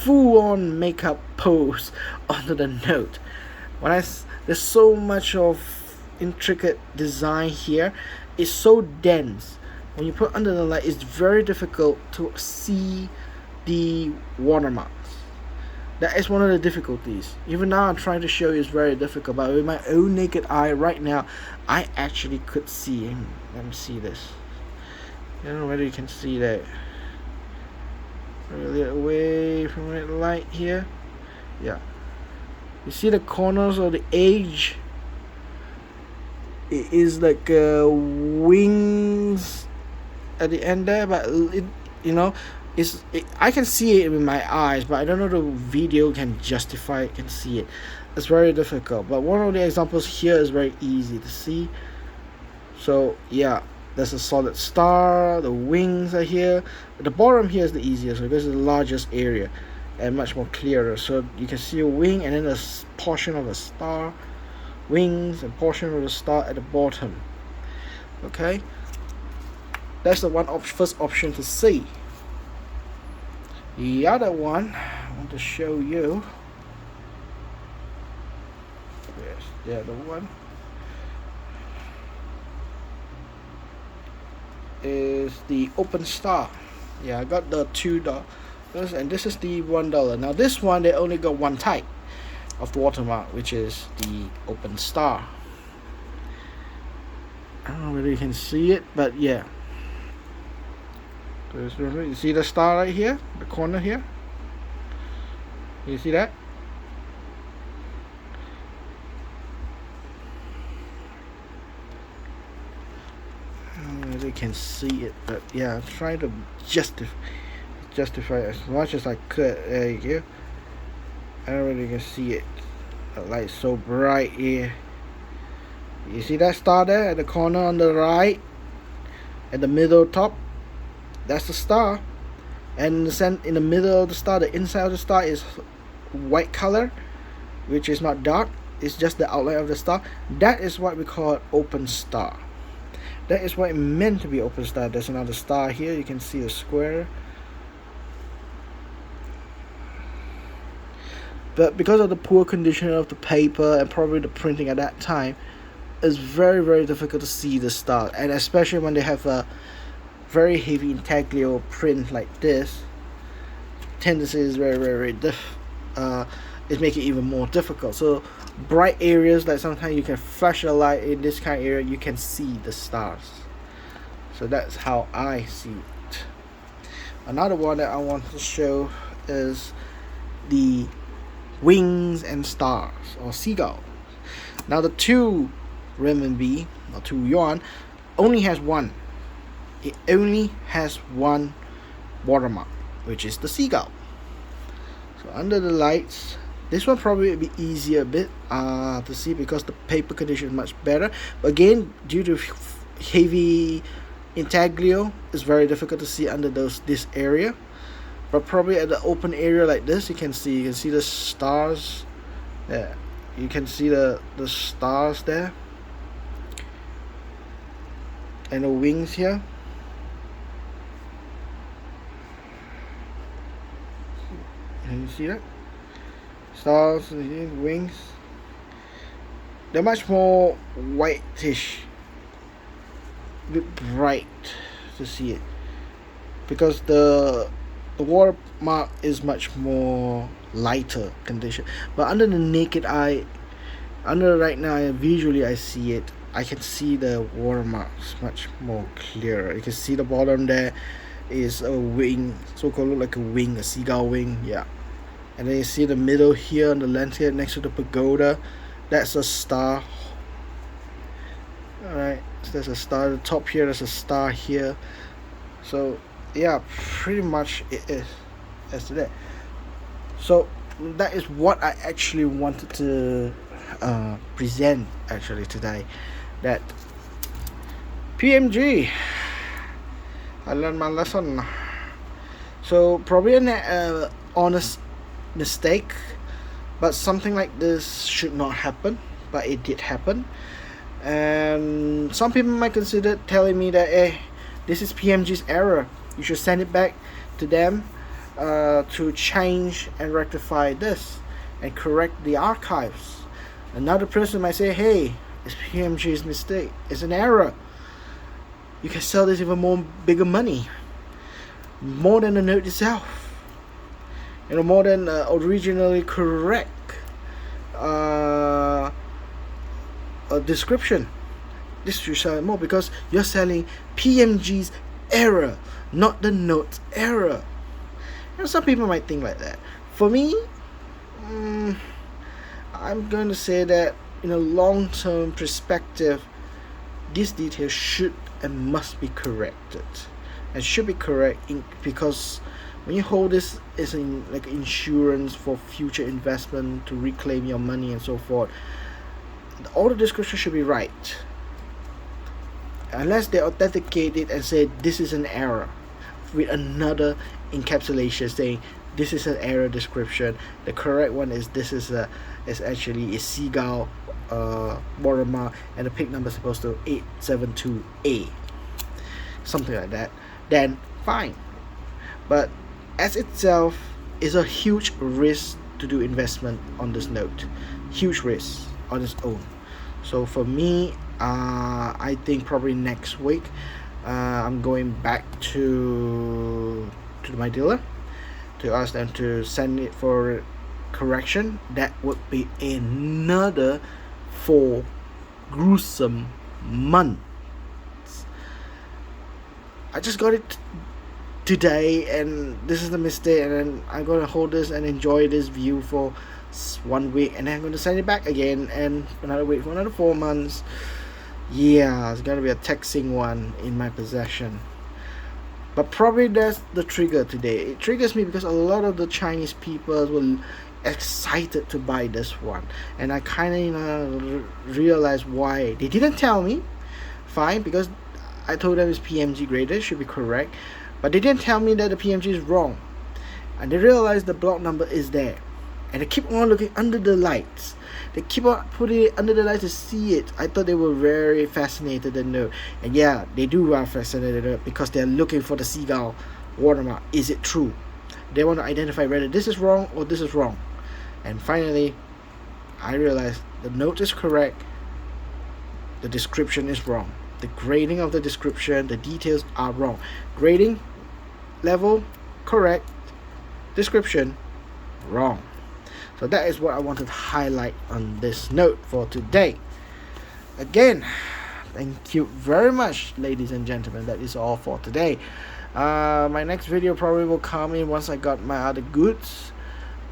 full on makeup pose onto the note. There's so much of intricate design here. It's so dense. When you put under the light, it's very difficult to see the watermarks. That is one of the difficulties. Even now I'm trying to show you it's very difficult, but with my own naked eye right now, I actually could see. Let me see this. I don't know whether you can see that. Really away from the light here. Yeah. You see the corners of the edge? It is like wings at the end there, but I can see it with my eyes, but I don't know the video can justify it, can see it. It's very difficult, but one of the examples here is very easy to see. So yeah, there's a solid star, the wings are here. The bottom here is the easiest because it's the largest area and much more clearer. So you can see a wing and then a portion of a star, wings and portion of the star at the bottom. Okay, that's the first option to see. The other one I want to show you. Yes, the other one is the open star. Yeah, I got the $2, and this is the $1. Now this one, they only got one type of the watermark, which is the open star. I don't know whether you can see it, but yeah. You see the star right here, the corner here? You see that? I don't know whether you can see it, but yeah, I'm trying to justify it as much as I could. There you go. I don't know whether you can see it. The light's so bright here. You see that star there at the corner on the right? At the middle top? That's the star. And in the middle of the star, the inside of the star is white color, which is not dark. It's just the outline of the star. That is what we call open star. That is what it meant to be open star. There's another star here. You can see the square. But because of the poor condition of the paper and probably the printing at that time, it's very, very difficult to see the star. And especially when they have a very heavy intaglio print like this, tendency is very, very it makes it even more difficult. So bright areas, like sometimes you can flash a light in this kind of area, you can see the stars. So that's how I see it. Another one that I want to show is the wings and stars, or seagull. Now the 2 renminbi or 2 yuan only has one. It only has one watermark, which is the seagull. So under the lights, this one probably will be easier a bit to see because the paper condition is much better. But again, due to heavy intaglio, it's very difficult to see under this area. But probably at the open area like this, you can see the stars. Yeah, you can see the stars there, and the wings here. Can you see that? Stars, wings. They're much more whitish, a bit bright to see it, because the watermark is much more lighter condition. But under the naked eye, under right now, visually I see it. I can see the watermarks much more clearer. You can see the bottom there is a wing, so-called look like a wing, a seagull wing, yeah. And then you see the middle here on the lens here next to the pagoda, that's a star. Alright, so there's a star. The top here, there's a star here. So yeah, pretty much it is as to that. So that is what I actually wanted to present actually today. That PMG, I learned my lesson. So probably an honest mistake, but something like this should not happen, but it did happen. And some people might consider telling me that, hey, this is PMG's error, you should send it back to them to change and rectify this and correct the archives. Another person might say, hey, it's PMG's mistake, it's an error, you can sell this even more bigger money, more than the note itself, more than originally correct a description. This should sell more because you're selling PMG's error, not the note's error. Some people might think like that. For me, I'm going to say that in a long-term perspective, these details should and must be corrected, and should be correct because when you hold this as in like insurance for future investment to reclaim your money and so forth, all the description should be right, unless they authenticate it and say this is an error with another encapsulation saying this is an error description. The correct one is this is actually a seagull watermark, and the pig number is supposed to 872A, something like that. Then fine. But as itself is a huge risk to do investment on this note, huge risk on its own. So for me, I think probably next week I'm going back to my dealer to ask them to send it for correction. That would be another 4 gruesome months. I just got it today, and this is the mistake, and then I'm gonna hold this and enjoy this view for 1 week, and then I'm going to send it back again, and another wait for another 4 months. Yeah, it's gonna be a taxing one in my possession. But probably that's the trigger today. It triggers me because a lot of the Chinese people were excited to buy this one, and I kind of realized why. They didn't tell me, fine, because I told them it's PMG graded, should be correct, but they didn't tell me that the PMG is wrong, and they realized the block number is there, and they keep on looking under the lights. They keep on putting it under the lights to see it. I thought they were very fascinated to know, and yeah, they do are fascinated because they're looking for the seagull watermark. Is it true? They want to identify whether this is wrong or this is wrong. And finally, I realized the note is correct, the description is wrong. The grading of the description, the details are wrong. Grading level correct, description wrong. So that is what I wanted to highlight on this note for today. Again, thank you very much, ladies and gentlemen. That is all for today. My next video probably will come in once I got my other goods.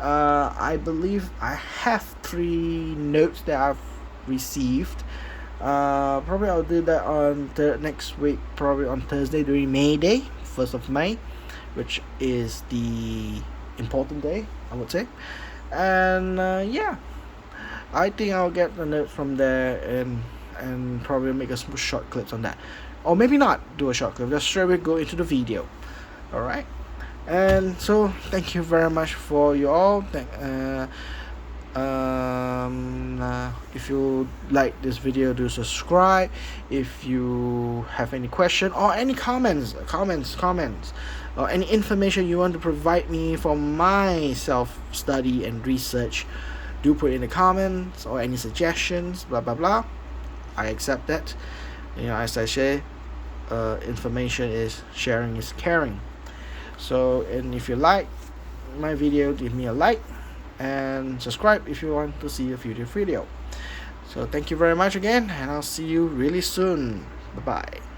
I believe I have 3 notes that I've received. Probably I'll do that on next week, probably on Thursday during May Day, 1st of May, which is the important day, I would say. And yeah, I think I'll get the notes from there and probably make a short clips on that, or maybe not do a short clip, just straight away go into the video. All right. And so thank you very much for you all. If you like this video, do subscribe. If you have any question or any comments, or any information you want to provide me for my self study and research, do put in the comments, or any suggestions, blah blah blah. I accept that. As I say, information is sharing is caring. So, and if you like my video, give me a like and subscribe if you want to see a future video. So thank you very much again, and I'll see you really soon. Bye bye.